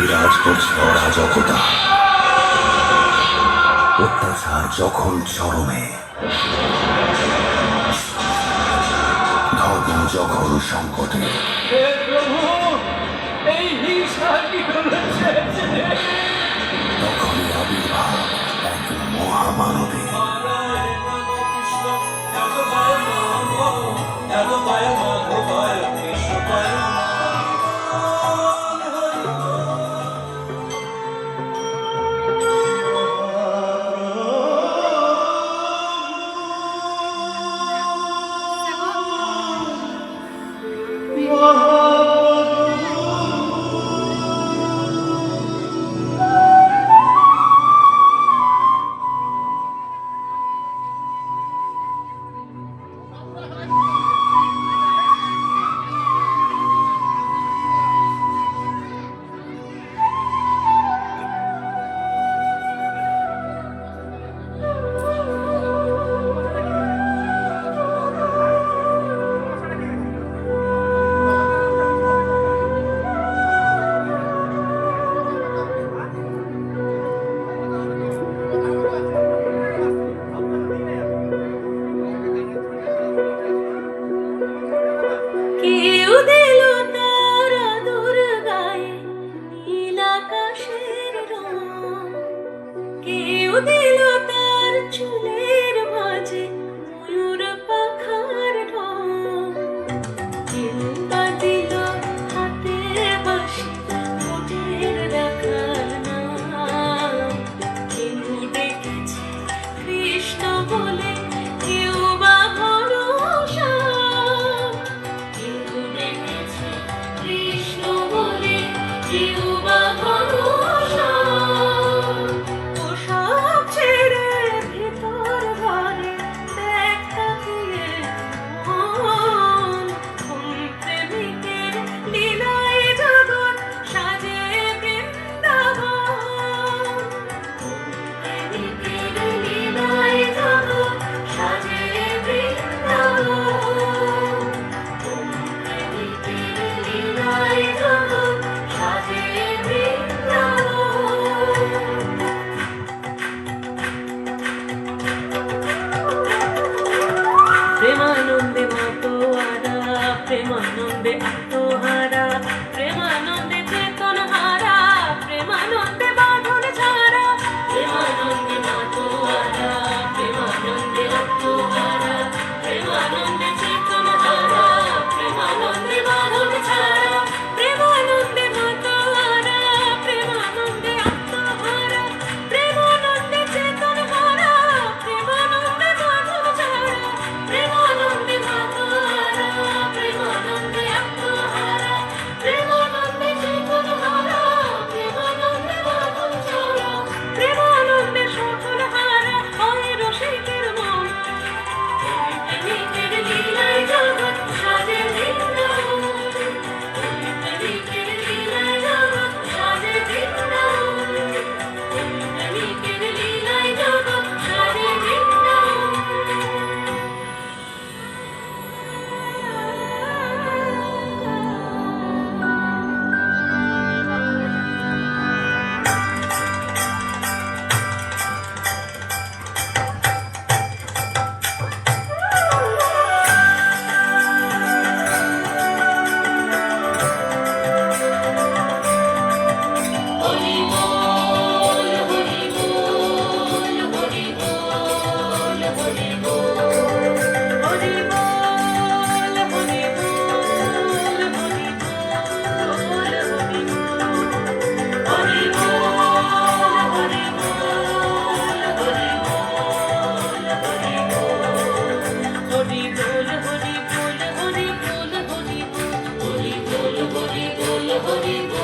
বিরাজ করছে অরাজকতা, অত্যাচার যখন চরমে, ধর্ম যখন সংকটে, হে প্রভু, এই হিংসা কি করেছে? তখনই আবির্ভাব এক মহামানবী। কেউ দিল তার আদর গায়ে নীল আকাশের রং, কেউ দিল তার চুলের মাঝে ময়ূর পাখার ঢং, কেউ বা দিল হাতে বাঁশি মোটের রাখার নাম, কেউ ডেকেছে কৃষ্ণ বলে, কেউ বা ভরসা, কেউ ডেকেছে কৃষ্ণ বলে, কেউ বা ভরসা। পোশাক ছেড়ে ভিতর ঘরে দেখ তাকিয়ে মন, কোন প্রেমিকের লীলায় জগৎ সাজে বৃন্দাবন, কোন প্রেমিকের লীলায় জগৎ সাজে বৃন্দাবন, কোন প্রেমিকের লীলায় জগৎ সাজে বৃন্দাবন। প্রেমানন্দে মাতোয়ারা, প্রেমানন্দে আত্মহারা, প্রেমানন্দে চেতনহারা, প্রেমানন্দে বাঁধন ছাড়া, প্রেমানন্দে মাতোয়ারা, প্রেমানন্দে আত্মহারা, প্রেমানন্দে চেতনহারা, প্রেমানন্দে বাঁধন ছাড়া, প্রেমানন্দে মাতোয়ারা, প্রেমানন্দে আত্মহারা, প্রেমানন্দে চেতনহারা, প্রেমানন্দে বাঁধন ছাড়া, প্রেমানন্দে মাতোয়ারা, প্রেমানন্দে আত্মহারা, প্রেমানন্দে চেতনহারা, প্রেমানন্দে বাঁধন ছাড়া, প্রেমানন্দে সকল হারা হয় রসিকের মন, প্রেমিকের লীলায় জগৎ সাজে বৃন্দাবন, প্রেমিকের লীলায় জগৎ সাজে বৃন্দাবন, প্রেমিকের লীলায় জগৎ সাজে বৃন্দাবন। হরি বল, হরি বল, হরি বল, হরি বল, হরি বল, হরি বল, হরি বল, হরি বল, হরি বল, হরি বল, হরি বল, হরি বল, হরি বল, হরি বল, হরি বল, হরি বল, হরি বল, হরি বল, হরি বল।